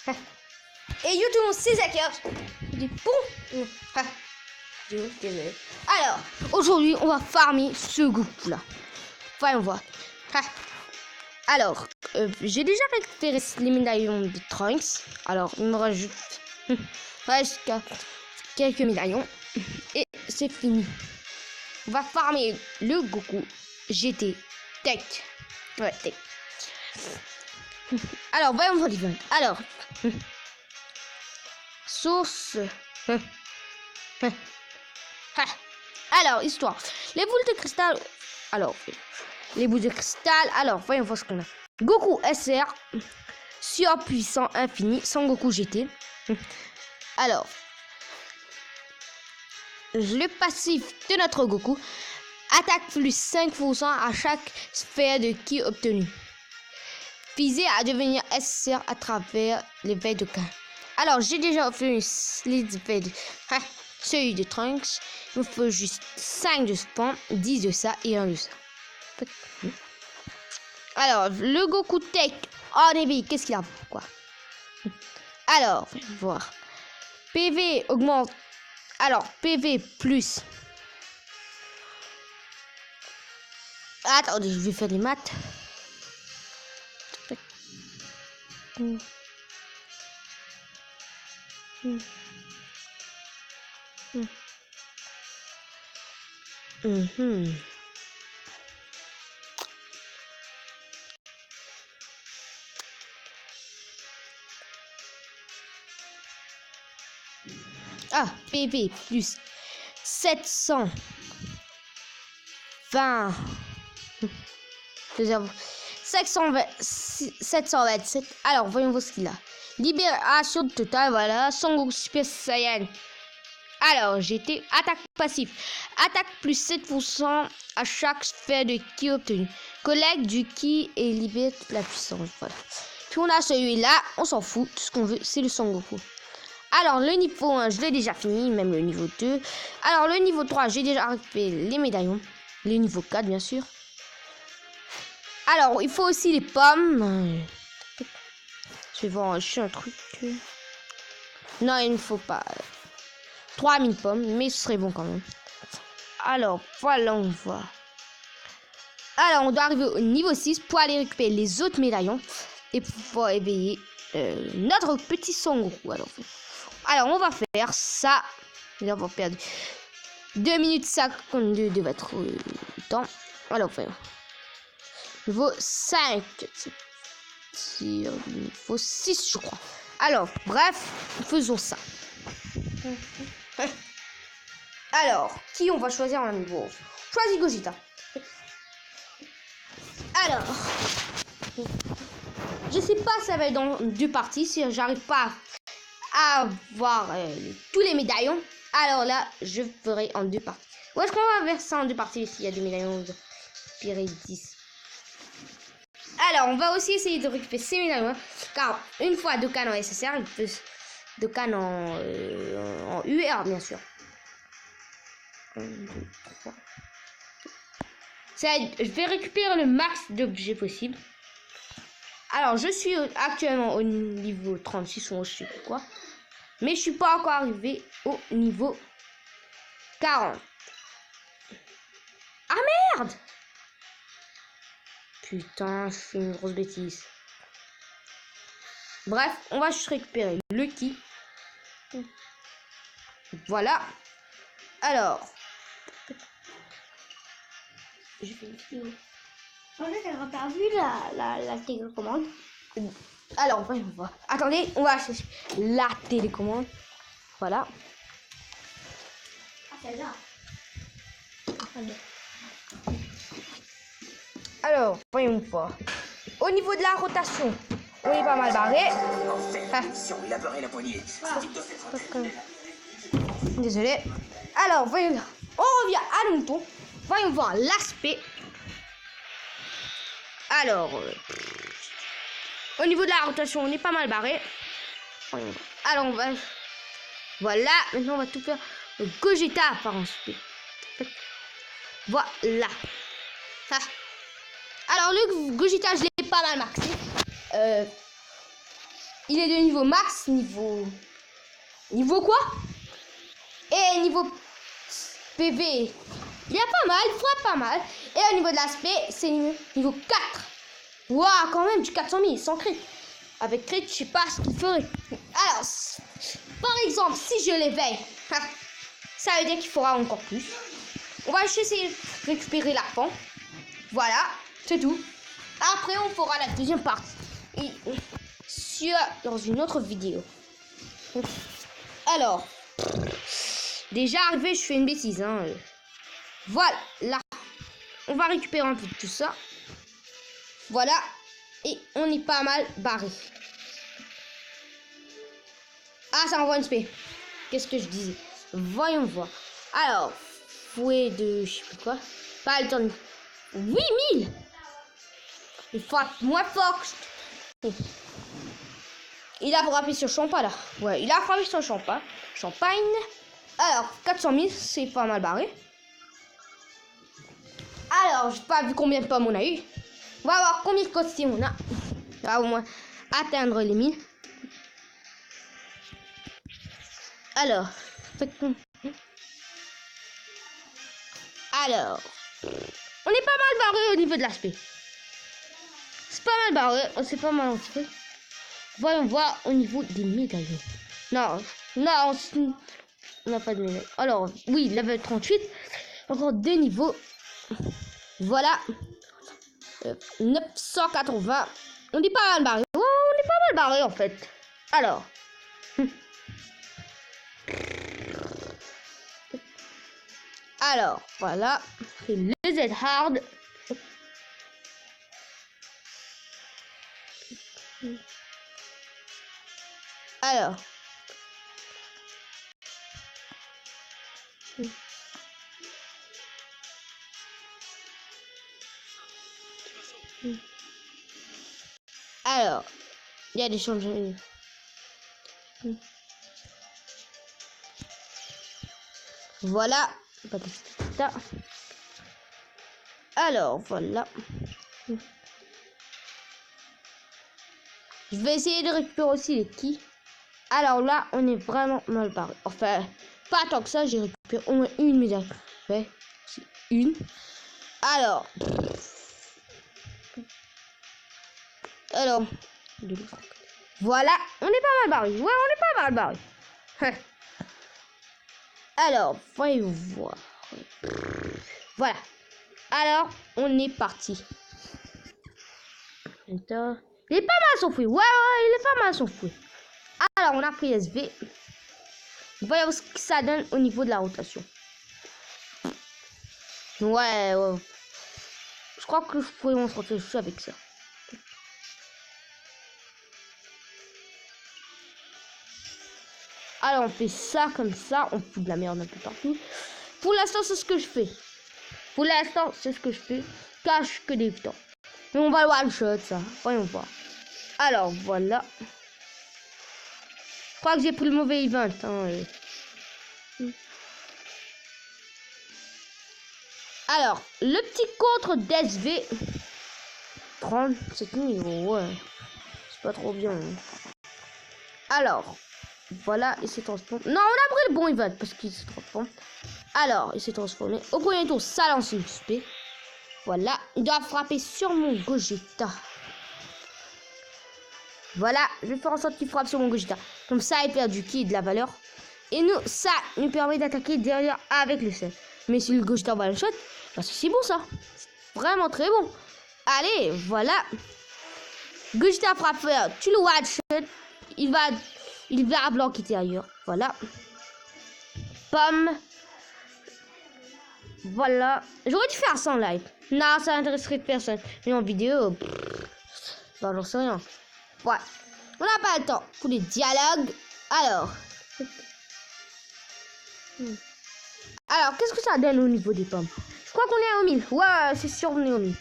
Et YouTube, c'est Zacker. Du bon. Désolé. Alors, aujourd'hui, on va farmer ce Goku-là. Voyons voir. Alors, j'ai déjà récupéré les médaillons de Trunks. Alors, il me rajoute quelques médaillons. Et c'est fini. On va farmer le Goku GT Tech. Ouais, Tech. Alors, voyons voir l'event. Alors, source. Alors, histoire. Les boules de cristal. Alors, les boules de cristal. Alors, voyons voir ce qu'on a. Goku SR. Surpuissant infini. Son Goku GT. Alors, le passif de notre Goku. Attaque plus 5% à chaque sphère de ki obtenue. Visé à devenir SR à travers les veilles de K. Alors, j'ai déjà obtenu les veilles de celui de Trunks. Il me faut juste 5 de spawn, 10 de ça et 1 de ça. Alors, le Goku Tech en éveil, qu'est-ce qu'il a? Quoi? Alors, voir. PV augmente. Alors, PV plus. Attendez, je vais faire des maths. Ah, PV plus 720. 727. Alors, voyons voir ce qu'il a. Libération totale, voilà. Son Goku Super Saiyan. Alors, GT, attaque passif. Attaque plus 7% à chaque sphère de ki obtenue. Collecte du ki et libère toute la puissance. Voilà. Puis on a celui-là, on s'en fout. Tout ce qu'on veut, c'est le Son Goku. Alors, le niveau 1, je l'ai déjà fini, même le niveau 2. Alors, le niveau 3, j'ai déjà récupéré les médaillons. Le niveau 4, bien sûr. Alors, il faut aussi les pommes. Je vais voir un truc. Non, il ne faut pas. 3000 pommes, mais ce serait bon quand même. Alors, voilà, on voit. Alors, on doit arriver au niveau 6 pour aller récupérer les autres médaillons et pouvoir éveiller notre petit Son Goku. Alors, on va faire ça. Nous avons perdu 2 minutes 52 de votre temps. Alors, voilà. Niveau 5. Niveau 6, je crois. Alors, bref, faisons ça. Alors, qui on va choisir en niveau? Choisis Gogeta. Alors, je sais pas si ça va être dans 2 parties. Si j'arrive pas à avoir tous les médaillons, alors là, je ferai en 2 parties. Ou est-ce qu'on va faire ça en 2 parties s'il y a des médaillons de Pirate 10? Alors, on va aussi essayer de récupérer ces médaillons. Car une fois Dokkan en SSR, il peut Dokkan en UR, bien sûr. 1, 2, 3. Je vais récupérer le max d'objets possible. Alors, je suis actuellement au niveau 36 ou je sais pas quoi. Mais je suis pas encore arrivé au niveau 40. Ah merde! Putain, je fais une grosse bêtise. Bref, on va juste récupérer le ki. Voilà. Alors. Je fais une vidéo. En fait, elle n'a pas vu la télécommande. Alors, on va. Attendez, on va chercher la télécommande. Voilà. Ah, celle-là. Alors, voyons voir. Au niveau de la rotation, on est pas mal barré. Désolé. Alors, voyons. On revient à nos moutons. Voyons voir l'aspect. Alors, au niveau de la rotation, on est pas mal barré. Alors, on va. Voilà. Maintenant, on va tout faire. Le Gogeta par ensuite. Voilà. Ah. Alors, le Gogeta, je l'ai pas mal maxé. Il est de niveau max, niveau quoi? Et niveau PV, il y a pas mal, il frappe pas mal. Et au niveau de l'aspect, c'est niveau 4. Waouh, quand même, du 400 000 sans crit. Avec crit, je sais pas ce qu'il ferait. Alors, par exemple, si je l'éveille, ça veut dire qu'il fera encore plus. On va essayer de récupérer l'argent. Voilà, c'est tout. Après, on fera la deuxième partie. Et dans une autre vidéo. Alors, déjà arrivé, je fais une bêtise. Hein. Voilà, là. On va récupérer un peu de tout ça. Voilà. Et on est pas mal barré. Ah, ça envoie une spé. Qu'est-ce que je disais? Voyons voir. Alors, fouet de... je sais plus quoi. Pas le temps de... 8000. Il frappe moins fort. Il a frappé sur Champa là. Ouais, il a frappé sur Champa. Champagne. Alors, 400 000, c'est pas mal barré. Alors, j'ai pas vu combien de pommes on a eu. On va voir combien de costumes on a. On va au moins atteindre les 1000. Alors, on est pas mal barré au niveau de l'aspect. C'est pas mal barré, c'est pas mal entré. Voyons voir au niveau des médaillons. Non, on n'a pas de médaille. Alors, oui, level 38. Encore 2 niveaux. Voilà. 980. On est pas mal barré. Oh, on est pas mal barré en fait. Alors. Alors, voilà. C'est le Z hard. Alors. Alors, il y a des changements. Voilà. Alors, voilà. Je vais essayer de récupérer aussi les quilles. Alors là, on est vraiment mal barré. Enfin, pas tant que ça, j'ai récupéré au moins une médaille. Ouais, c'est une. Alors, voilà, on est pas mal barré. Ouais, on est pas mal barré. Alors, voyons voir. Voilà. Alors, on est parti. Il est pas mal son fouet. Ouais, il est pas mal son fouet. Alors, on a pris SV. Voyons ce que ça donne au niveau de la rotation. Ouais. Je crois que je pourrais m'en sortir juste avec ça. Alors, on fait ça comme ça. On fout de la merde un peu partout. Pour l'instant, c'est ce que je fais. Cache que des temps. Mais on va le one shot, ça. Voyons voir. Alors, voilà. Je crois que j'ai pris le mauvais event. Hein. Alors, le petit contre d'SV. 37 000, ouais. C'est pas trop bien. Hein. Alors, voilà, il s'est transformé. Non, on a pris le bon event parce qu'il s'est transformé. Alors, il s'est transformé. Au premier tour, ça lance une spé. Voilà, il doit frapper sur mon Gogeta. Voilà, je vais faire en sorte qu'il frappe sur mon Gogeta. Comme ça, il perd du ki et de la valeur. Et nous, ça nous permet d'attaquer derrière avec le sel. Mais si le Gogeta va le shot, parce que c'est bon ça. Vraiment très bon. Allez, voilà. Gogeta frappe, tu le one shot. Il va bloquer ailleurs. Voilà. Pomme. Voilà. J'aurais dû faire ça en live. Non, ça n'intéresserait personne. Mais en vidéo, bah, j'en sais rien. Ouais. On n'a pas le temps pour les dialogues. Alors, qu'est-ce que ça donne au niveau des pommes? Je crois qu'on est au 1000. Ouais, c'est sûr, on est au 1000.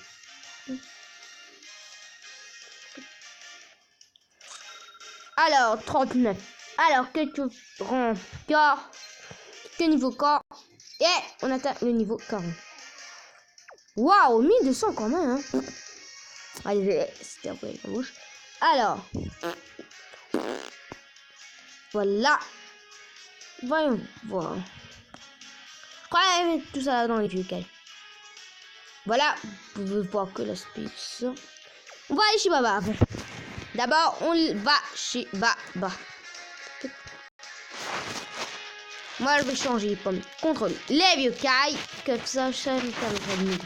Alors, 39. Alors, quelques rangs corps. Quelques niveaux corps. Et on atteint le niveau 40. Waouh, 1200 quand même. Hein. Allez, c'était un peu la bouche. Alors, Voilà. Voyons voir. Je crois que je vais mettre tout ça dans les vieux cailles. Voilà. Vous pouvez voir que l'aspect ça. On va aller chez Baba avant. D'abord, on va chez Baba. Moi, je vais changer les pommes contre les vieux cailles. Comme ça me permettra de mettre.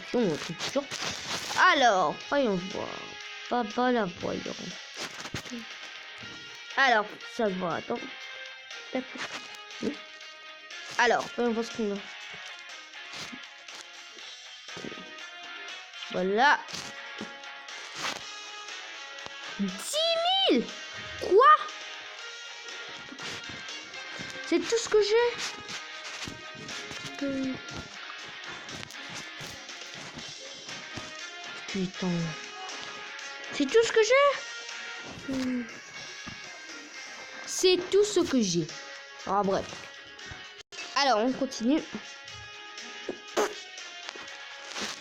Alors, voyons voir. Baba, la voyons. Alors, ça va, attends. Alors, voyons voir ce qu'on a. Voilà. 10 000. Quoi? C'est tout ce que j'ai. Putain. C'est tout ce que j'ai. C'est tout ce que j'ai. Ah bref. Alors on continue.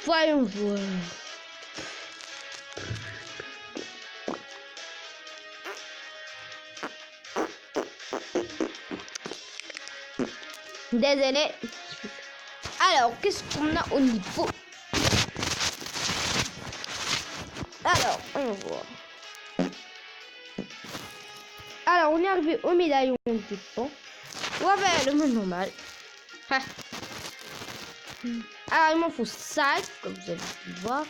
Voyons voir. Désolé. Alors, qu'est-ce qu'on a au niveau? Alors, on va voir. Alors, on est arrivé au médaillon du pont. On va faire le mode normal. Ah. Alors, il m'en faut 5, comme vous avez pu voir.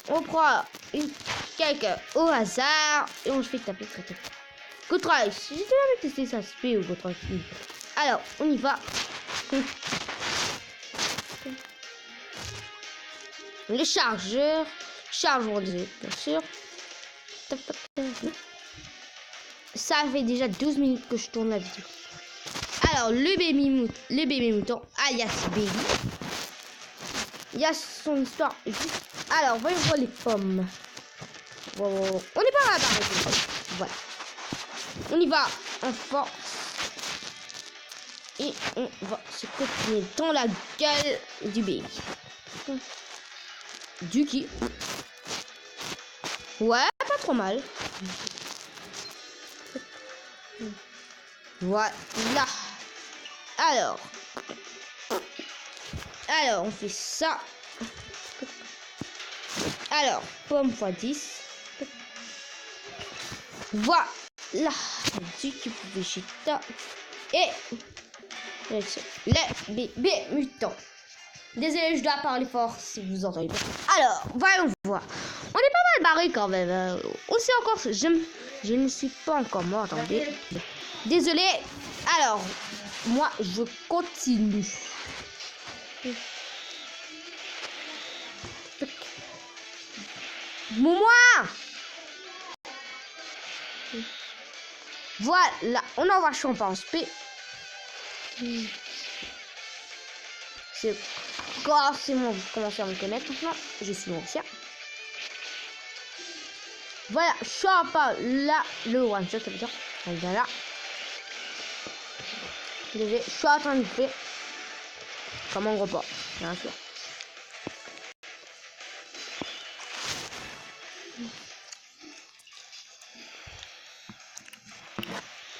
On prend quelques au hasard et on se fait taper. Good try. J'ai jamais testé ça, c'est fait au good try. Alors, on y va. Les chargeurs. Chargeons bien sûr. Ça fait déjà 12 minutes que je tourne la vidéo. Alors, le bébé mouton, alias Baby. Il y a son histoire juste. Alors, voyons voir les pommes. Wow. On n'est pas là d'arrêter les pommes. Voilà. On y va en force. Et on va se continuer dans la gueule du baby. Du qui? Ouais, pas trop mal. Voilà. Alors, on fait ça. Alors, pomme x 10. Voilà. Du qui Vegeta. Et les bébés mutants. Désolé, je dois parler fort si vous entendez. Alors, voyons voir. On est pas mal barré quand même. On sait encore. Je ne suis pas encore mort. Attendez. Désolé. Alors, moi, je continue. Moi. Voilà. On envoie champ en spé. C'est forcément vous commencez à me connaître maintenant. Je suis ancien. Voilà, Champa là, le one shot, ça veut dire. Voilà. Je suis en train de faire comme un gros porc, bien sûr.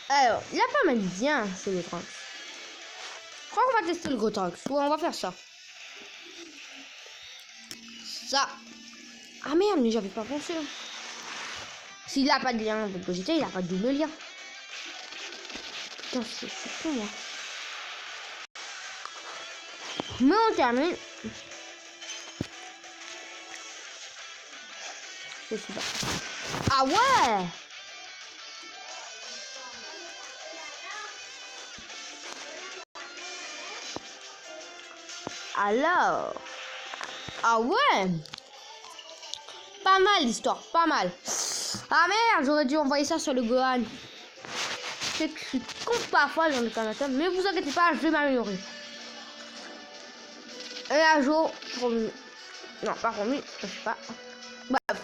Alors, il a pas mal bien ce gros trunks. Je crois qu'on va tester le gros trunks. Ouais, on va faire ça. Ça. Ah merde, mais j'avais pas pensé. S'il a pas de lien avec Vegeta, il a pas de double lien. Putain, c'est fou moi. Mais on termine. Je sais pas. Ah ouais. Alors. Ah ouais. Pas mal l'histoire, pas mal. Ah merde, j'aurais dû envoyer ça sur le Gohan. C'est que je suis con parfois dans le Canada, mais vous inquiétez pas, je vais m'améliorer. Et un jour, promis. Non, pas promis, je sais pas. Bref,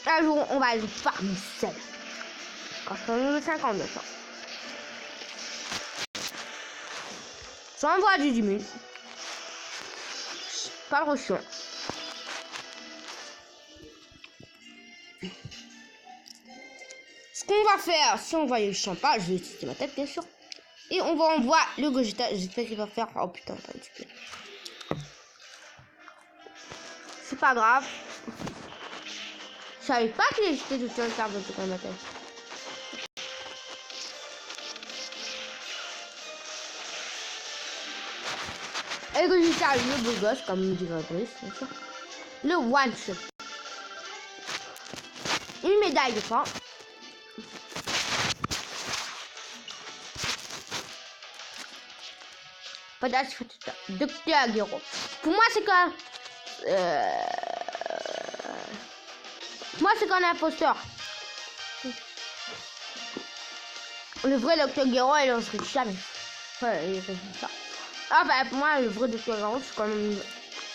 un jour, on va aller farmer seul. Quand je serai 59 ans. Sans voix du diminuer. Pas le reçu. qu'on va faire, si on voit le champagne, je vais utiliser ma tête, bien sûr. Et on va envoyer le Gogeta. J'espère qu'il va faire. Oh putain, pas du tout. C'est pas grave. Je savais pas qu'il existait tout seul carte de ma tête. Et le Gogeta, le beau gosse, comme dirait Brice, bien sûr. Le one shot. Une médaille de fin. Docteur Aguero. Pour moi, c'est quand... Moi, c'est quand un imposteur. Le vrai Docteur Aguero, il en serait jamais. Ouais, il fait ça. Ah bah, pour moi, le vrai Docteur Aguero, c'est quand même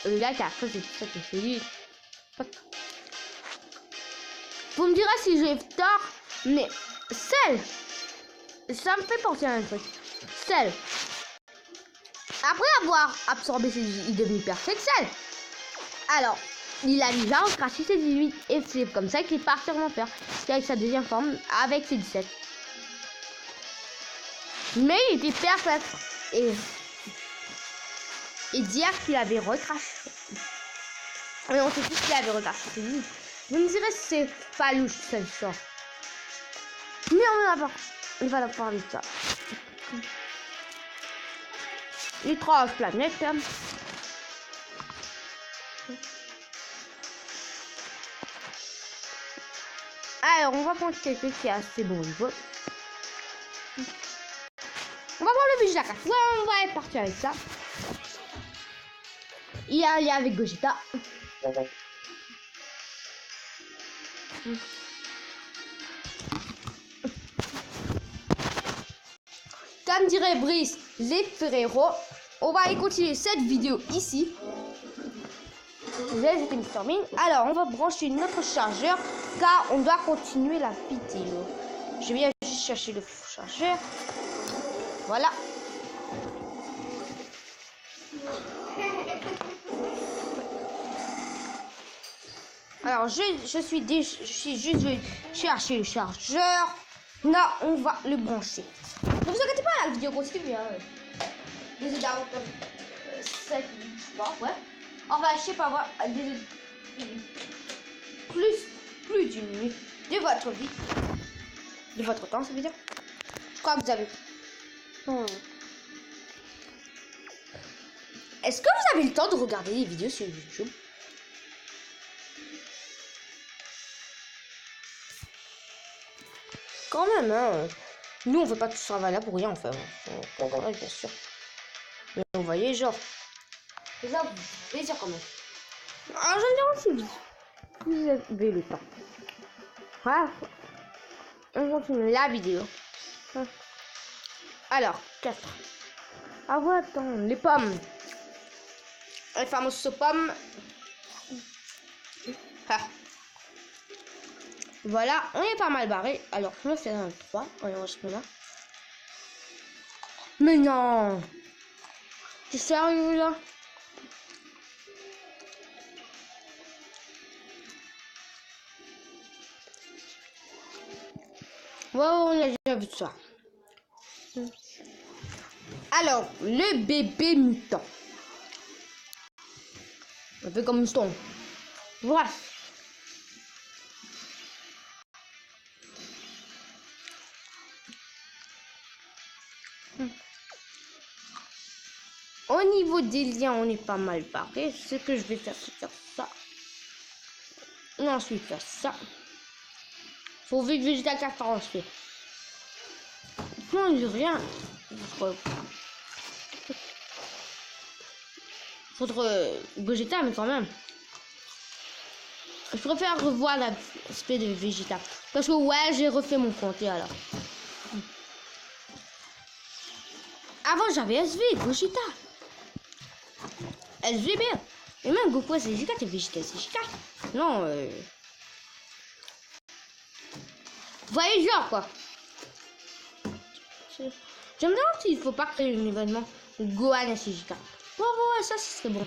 le gars qui a fait tout ça, c'est lui. Vous me direz si j'ai tort, mais Cell, ça me fait penser à un truc. Cell, après avoir absorbé ses il est devenu perfect Cell. Alors, il a déjà recraché ses 18 et c'est comme ça qu'il est parti en enfer. C'est avec sa deuxième forme, avec ses 17. Mais il était perfect. Et dire qu'il avait recraché. Mais on sait tous qu'il avait recraché ses 18. Vous me direz si c'est pas louche cette chose. Mais on va la parler de ça. L'étrange planète. Alors, on va prendre quelqu'un qui est assez bon niveau. On va prendre le Vegeta 4. Ouais, on va être parti avec ça. Il y a avec Gogeta. Comme dirait Brice, les frérots, on va aller continuer cette vidéo ici. C'était Mr. Bean. Alors, on va brancher notre chargeur car on doit continuer la vidéo. Je vais juste chercher le chargeur. Voilà. Alors, je suis juste venu chercher le chargeur. Là, on va le brancher. Ne vous inquiétez pas, la vidéo continue bien. Désolé d'avoir 7 minutes, je sais pas, ouais. Enfin, je sais pas, voir plus d'une minute de votre vie. De votre temps, ça veut dire. Je crois que vous avez. Est-ce que vous avez le temps de regarder les vidéos sur YouTube? Quand même, hein. Nous, on fait pas tout ça là pour rien, enfin. Ouais, bien sûr. Mais vous voyez, genre. C'est ça, plaisir quand même. Alors, je me dis aussi, vous avez le temps. Voilà. On continue la vidéo. Alors, 4. Ah ouais, attends, les pommes. Les fameuses pommes. Ah. Voilà, on est pas mal barré. Alors, je me fais un 3. On reste là. Mais non! T'es sérieux là? Ouais, on a déjà vu ça. Alors, le bébé mutant. Un peu comme Stone. Voilà. Au niveau des liens, on est pas mal barré. Ce que je vais faire, c'est faire ça. Et ensuite faire ça. Faut vite Vegeta 4 ensuite. Non, il n'y a rien. Faudrait Gogeta, mais quand même. Je préfère revoir l'aspect de Vegeta. Parce que ouais, j'ai refait mon compte alors. Avant, j'avais SV, Gogeta. SV bien. Et même Goku, c'est G4 et Vegeta, c'est G4. Non, vous voyez, genre quoi. Je me demande s'il faut pas créer un événement Gohan et CJ4. Bon, ouais, ça serait bon.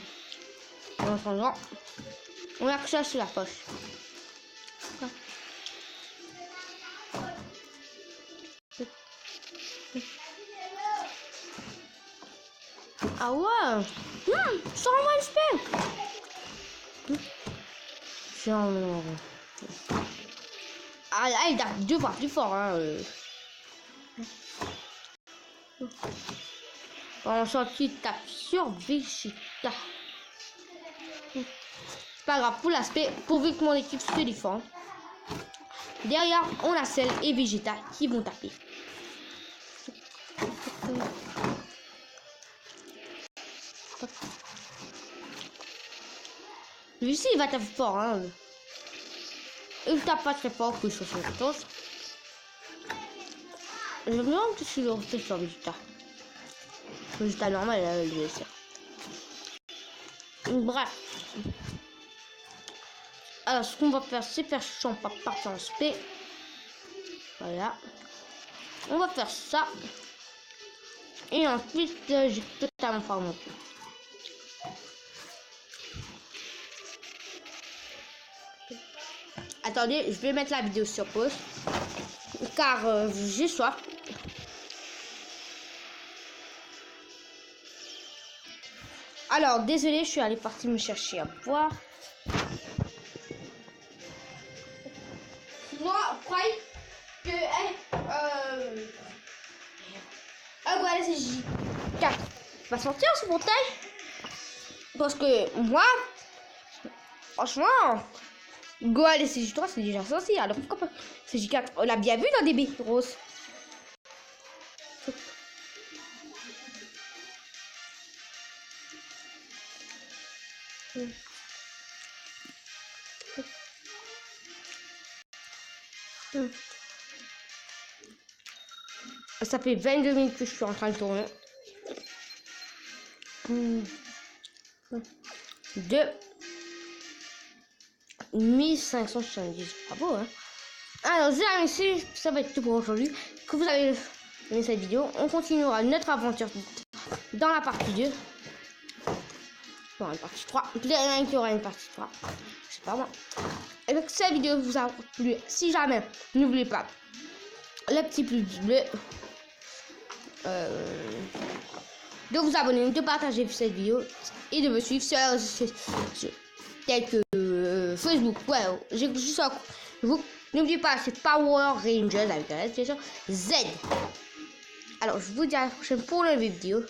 En attendant, on a que ça sur la poche. Ah ouais. 120 SP. Ah, là, il tape 2 fois plus fort. Hein. On sent qu'il tape sur Vegeta. C'est pas grave, pour l'aspect, pourvu que mon équipe se défend. Derrière, on a Cell et Vegeta qui vont taper. Lui aussi, il va taper fort. Hein. Il tape pas très fort que sur son chose. Je me demande si je restais sur Vegeta. Vegeta normal, elle le sert. Bref. Alors, ce qu'on va faire, c'est faire champ par partir en SP. Voilà. On va faire ça. Et ensuite, j'ai totalement pas mon tour. Attendez, je vais mettre la vidéo sur pause. Car j'ai soif. Alors, désolé, je suis allée partir me chercher à boire. Moi, croyez que voilà, c'est J4 va sortir ce bouteille. Parce que moi, franchement, Goal et CJ3 c'est déjà sorti. Alors pourquoi pas CJ4? On l'a bien vu dans DB Rose. Ça fait 22 minutes que je suis en train de tourner. 1570. Bravo, hein. Alors, les amis, ça va être tout pour aujourd'hui. Que vous avez aimé cette vidéo. On continuera notre aventure dans la partie 2. Dans la partie 3. Peut-être qu'il y aura une partie 3. Je sais pas moi. Et donc, cette vidéo vous a plu. Si jamais, n'oubliez pas le petit pouce bleu. De vous abonner, de partager cette vidéo et de me suivre sur tels que Facebook. Ouais, j'ai juste vous n'oubliez pas, c'est Power Rangers avec la bien sûr Z. Alors je vous dis à la prochaine pour une vidéo.